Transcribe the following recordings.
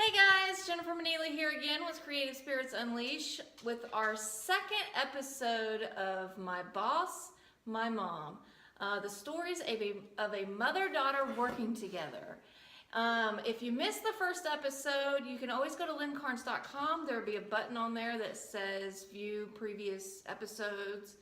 Hey guys, Jennifer Manili here again with Creative Spirits Unleash with our second episode of My Boss, My Mom. The stories of a mother-daughter working together. If you missed the first episode, you can always go to lynncarnes.com. There will be a button on there that says view previous episodes.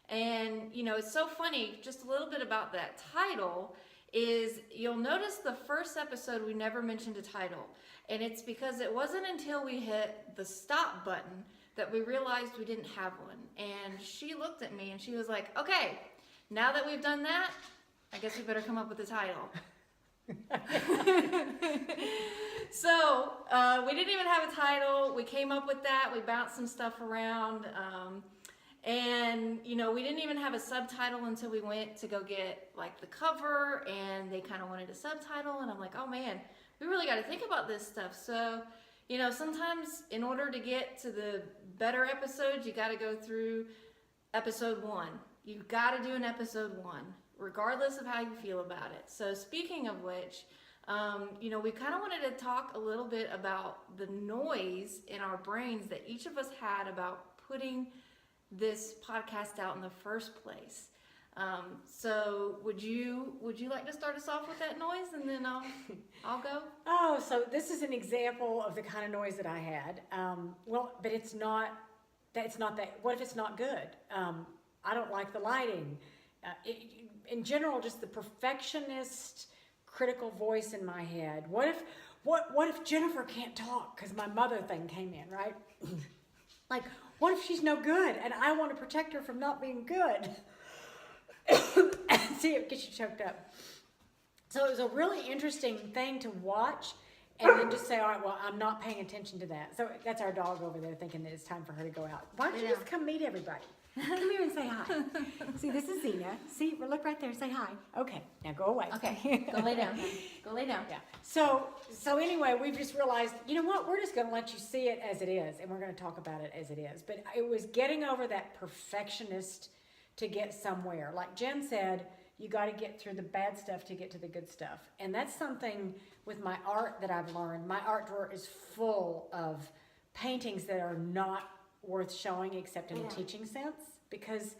And you know, it's so funny, just a little bit about that title is you'll notice the first episode we never mentioned a title. And it's because it wasn't until we hit the stop button that we realized we didn't have one. And she looked at me and she was like, okay, now that we've done that, I guess we better come up with a title. So we didn't even have a title. We came up with that. We bounced some stuff around. And you know, we didn't even have a subtitle until we went to go get like the cover, and they kind of wanted a subtitle, and I'm like, oh man, we really got to think about this stuff. So, you know, sometimes in order to get to the better episodes, you got to go through episode 1. You've got to do an episode 1, regardless of how you feel about it. So speaking of which, you know, we kind of wanted to talk a little bit about the noise in our brains that each of us had about putting this podcast out in the first place. So would you like to start us off with that noise, and then I'll go? Oh, so this is an example of the kind of noise that I had. Well, but it's not that. What if it's not good? I don't like the lighting. In general, just the perfectionist, critical voice in my head. What if Jennifer can't talk because my mother thing came in, right? Like, what if she's no good and I want to protect her from not being good? See, it gets you choked up. So it was a really interesting thing to watch and then just say, all right, well, I'm not paying attention to that. So that's our dog over there thinking that it's time for her to go out. Why don't you just come meet everybody? Come here and say hi. See, this is Zena. See, look right there. Say hi. Okay, now go away. Okay, go lay down. Go lay down. Yeah. So anyway, we've just realized, you know what? We're just going to let you see it as it is, and we're going to talk about it as it is. But it was getting over that perfectionist to get somewhere. Like Jen said, you got to get through the bad stuff to get to the good stuff. And that's something with my art that I've learned. My art drawer is full of paintings that are not worth showing except in a teaching sense, because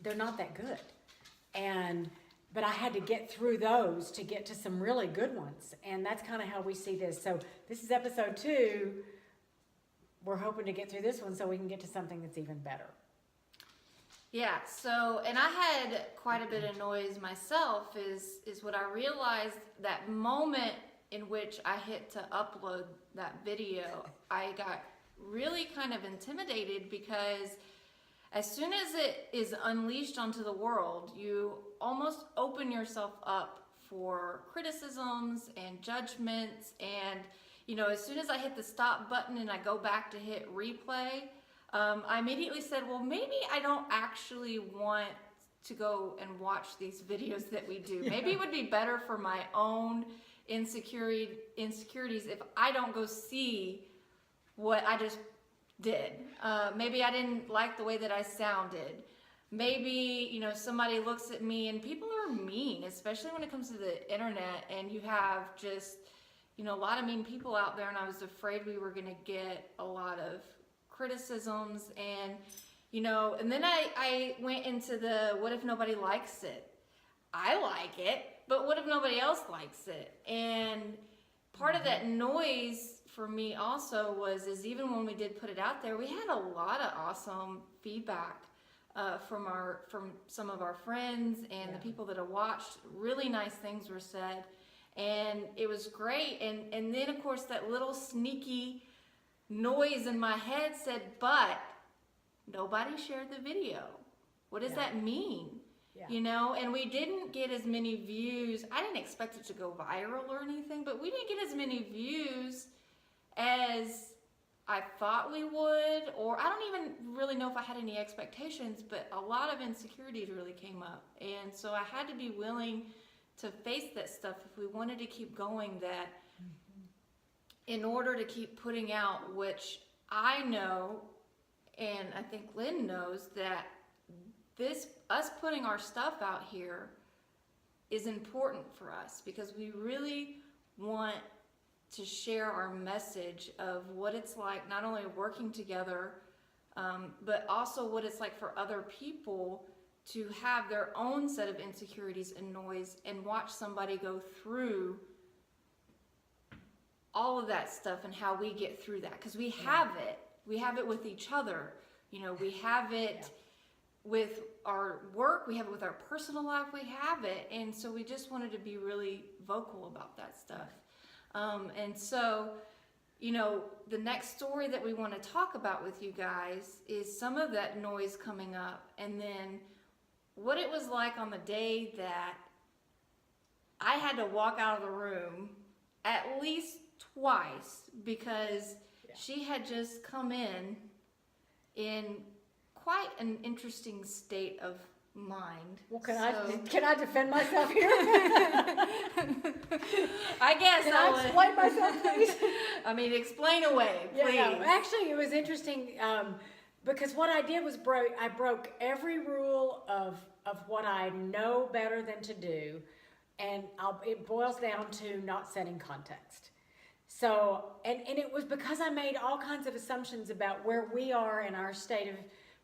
they're not that good. But I had to get through those to get to some really good ones. And that's kind of how we see this. So this is episode 2. We're hoping to get through this one so we can get to something that's even better. Yeah, so, and I had quite a bit of noise myself is what I realized that moment in which I hit to upload that video, I got really kind of intimidated, because as soon as it is unleashed onto the world, you almost open yourself up for criticisms and judgments. And you know, as soon as I hit the stop button and I go back to hit replay, I immediately said, well, maybe I don't actually want to go and watch these videos that we do. Maybe it would be better for my own insecurities if I don't go see what I just did. Maybe I didn't like the way that I sounded. Maybe, you know, somebody looks at me, and people are mean, especially when it comes to the internet, and you have just, you know, a lot of mean people out there, and I was afraid we were going to get a lot of criticisms. And you know, and then I went into the what if nobody likes it? I like it, but what if nobody else likes it? And part of that noise for me also is even when we did put it out there, we had a lot of awesome feedback from some of our friends and the people that have watched. Really nice things were said, and it was great. And then of course that little sneaky noise in my head said, but nobody shared the video. What does that mean? Yeah. You know, and we didn't get as many views. I didn't expect it to go viral or anything, but we didn't get as many views as I thought we would, or I don't even really know if I had any expectations, but a lot of insecurities really came up. And so I had to be willing to face that stuff if we wanted to keep going, that in order to keep putting out, which I know, and I think Lynn knows, that us putting our stuff out here is important for us, because we really want to share our message of what it's like not only working together, but also what it's like for other people to have their own set of insecurities and noise and watch somebody go through all of that stuff and how we get through that. Because we have it. We have it with each other. You know, we have it with our work. We have it with our personal life. We have it. And so we just wanted to be really vocal about that stuff. And so, you know, the next story that we want to talk about with you guys is some of that noise coming up, and then what it was like on the day that I had to walk out of the room at least twice because she had just come in quite an interesting state of mind. Well, can I defend myself here? I guess Can I explain myself, please? I mean, explain away, please. Yeah, no, actually, it was interesting because what I did was I broke every rule of what I know better than to do, and it boils down to not setting context. So, and it was because I made all kinds of assumptions about where we are in our state of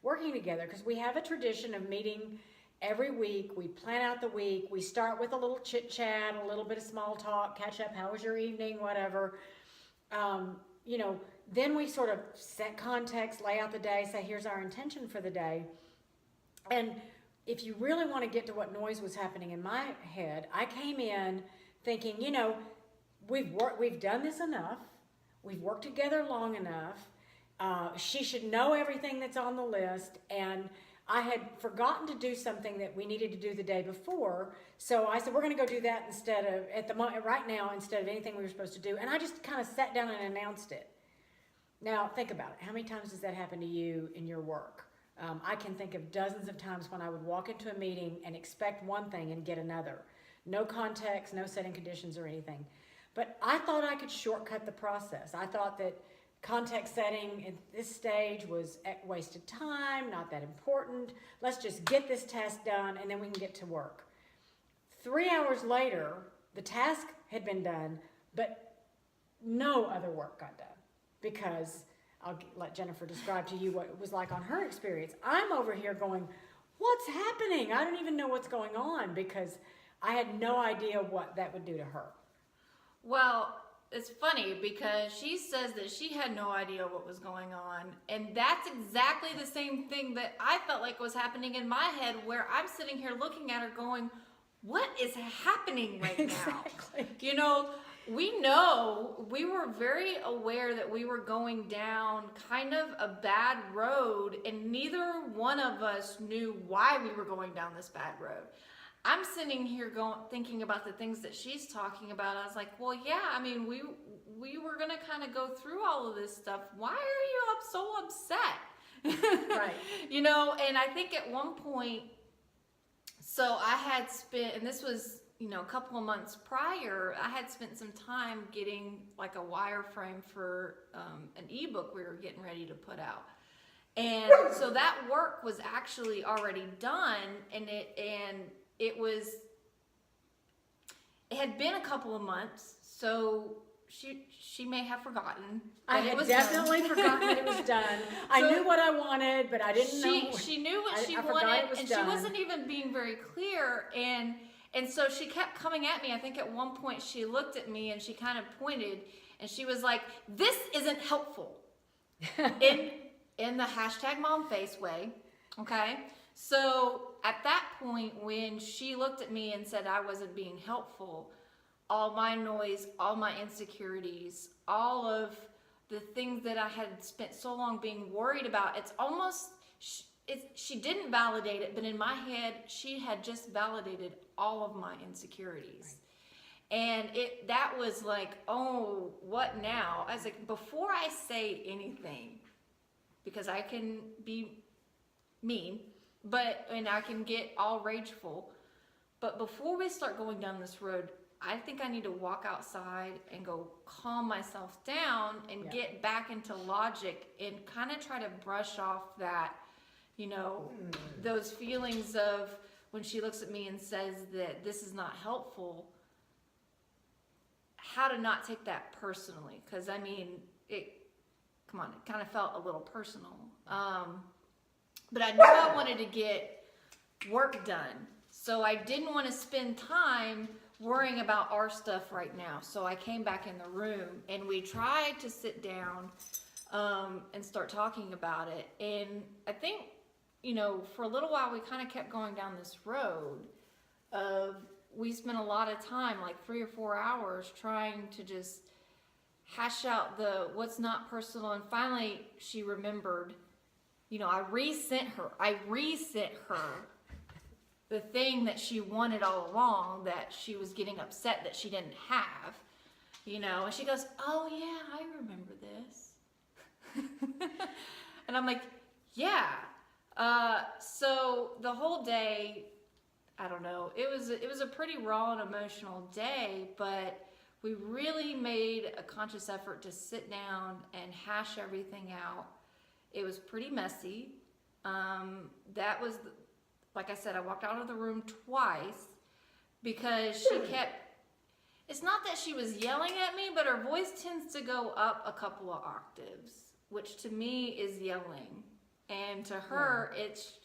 working together, because we have a tradition of meeting every week. We plan out the week. We start with a little chit chat, a little bit of small talk, catch up. How was your evening? Whatever. You know, then we sort of set context, lay out the day, say, here's our intention for the day. And if you really want to get to what noise was happening in my head, I came in thinking, you know, we've done this enough. We've worked together long enough. She should know everything that's on the list, and I had forgotten to do something that we needed to do the day before, so I said we're going to go do that instead of right now instead of anything we were supposed to do, and I just kind of sat down and announced it. Now think about it. How many times does that happen to you in your work? I can think of dozens of times when I would walk into a meeting and expect one thing and get another. No context, no setting conditions or anything. But I thought I could shortcut the process. I thought that context setting at this stage was wasted time, not that important. Let's just get this task done and then we can get to work. 3 hours later, the task had been done, but no other work got done because I'll let Jennifer describe to you what it was like on her experience. I'm over here going, what's happening? I don't even know what's going on because I had no idea what that would do to her. Well, it's funny because she says that she had no idea what was going on, and that's exactly the same thing that I felt like was happening in my head, where I'm sitting here looking at her going, what is happening right now? Exactly. You know, we were very aware that we were going down kind of a bad road, and neither one of us knew why we were going down this bad road. I'm sitting here thinking about the things that she's talking about. I was like, well, yeah, I mean, we were going to kind of go through all of this stuff. Why are you so upset? Right. You know, and I think at one point, so I had spent, and this was, you know, a couple of months prior, I had spent some time getting like a wireframe for an ebook we were getting ready to put out. And so that work was actually already done, and it had been a couple of months, so she may have forgotten. I had definitely forgotten that it was done. I knew what I wanted, but I didn't know. She knew what she wanted, and she wasn't even being very clear. And so she kept coming at me. I think at one point she looked at me and she kind of pointed, and she was like, "This isn't helpful," in the #momface way. Okay. So at that point, when she looked at me and said I wasn't being helpful, all my noise, all my insecurities, all of the things that I had spent so long being worried about, it's almost, she didn't validate it, but in my head, she had just validated all of my insecurities. Right. And that was like, oh, what now? I was like, before I say anything, because I can be mean, and I can get all rageful, but before we start going down this road, I think I need to walk outside and go calm myself down and get back into logic and kind of try to brush off that, you know, those feelings of when she looks at me and says that this is not helpful. how to not take that personally. Because, I mean, it kind of felt a little personal. But I knew I wanted to get work done. So I didn't want to spend time worrying about our stuff right now. So I came back in the room and we tried to sit down and start talking about it. And I think, you know, for a little while we kind of kept going down this road of, we spent a lot of time, like 3 or 4 hours, trying to just hash out what's not personal. And finally she remembered, you know, I resent her the thing that she wanted all along, that she was getting upset that she didn't have, you know. And she goes, oh yeah, I remember this. And I'm like, yeah. So the whole day, I don't know, it was a pretty raw and emotional day, but we really made a conscious effort to sit down and hash everything out. It was pretty messy. That was, like I said, I walked out of the room twice because she kept, it's not that she was yelling at me, but her voice tends to go up a couple of octaves, which to me is yelling. And to her,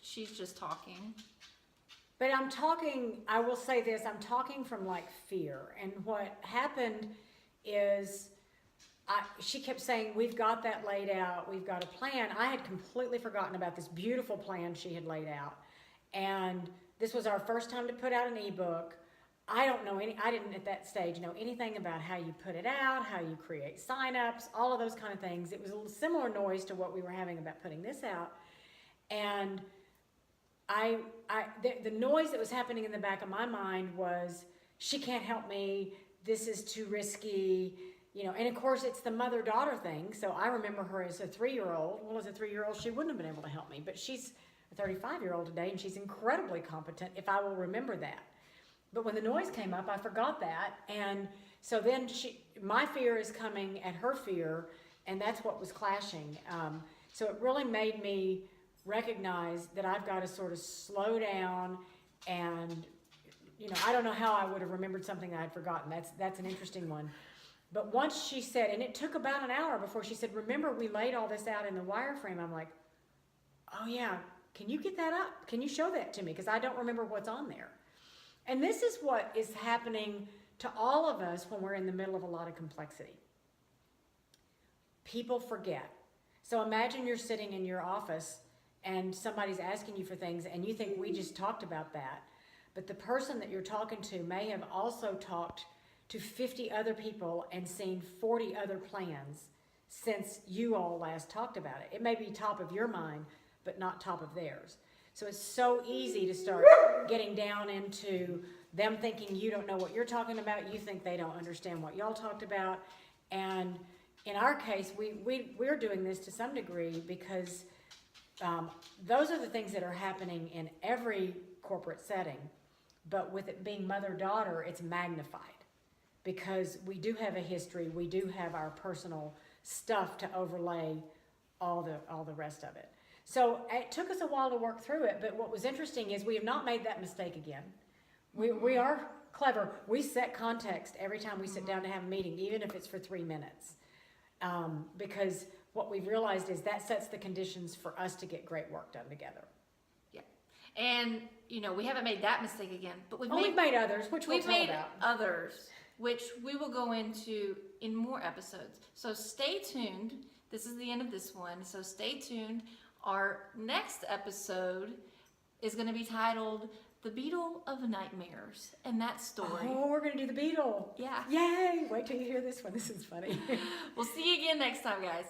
she's just talking. But I will say this, I'm talking from like fear. And what happened is she kept saying, we've got that laid out, we've got a plan. I had completely forgotten about this beautiful plan she had laid out. And this was our first time to put out an ebook. I didn't at that stage know anything about how you put it out, how you create signups, all of those kind of things. It was a similar noise to what we were having about putting this out. And the noise that was happening in the back of my mind was, she can't help me, this is too risky, you know. And of course it's the mother-daughter thing. So I remember her as a 3-year-old. Well, as a 3-year-old, she wouldn't have been able to help me, but she's a 35-year-old today, and she's incredibly competent, if I will remember that. But when the noise came up, I forgot that. And so then my fear is coming at her fear, and that's what was clashing. So it really made me recognize that I've got to sort of slow down. And, you know, I don't know how I would have remembered something I had forgotten. That's an interesting one. But once she said, and it took about an hour before she said, remember we laid all this out in the wireframe. I'm like, oh yeah, can you get that up? Can you show that to me? Because I don't remember what's on there. And this is what is happening to all of us when we're in the middle of a lot of complexity. People forget. So imagine you're sitting in your office and somebody's asking you for things and you think we just talked about that. But the person that you're talking to may have also talked to 50 other people and seen 40 other plans since you all last talked about it. It may be top of your mind, but not top of theirs. So it's so easy to start getting down into them thinking you don't know what you're talking about. You think they don't understand what y'all talked about. And in our case, we're doing this to some degree because those are the things that are happening in every corporate setting. But with it being mother-daughter, it's magnified because we do have a history. We do have our personal stuff to overlay all the rest of it. So it took us a while to work through it, but what was interesting is we have not made that mistake again. We are clever. We set context every time we sit down to have a meeting, even if it's for 3 minutes. Because what we've realized is that sets the conditions for us to get great work done together. Yeah. And, you know, we haven't made that mistake again, but we've made others, which we'll tell about. Others, which we will go into in more episodes. So stay tuned. This is the end of this one, so stay tuned. Our next episode is going to be titled The Beetle of Nightmares, and that story. Oh, we're going to do the beetle. Yeah. Yay! Wait till you hear this one. This is funny. We'll see you again next time, guys.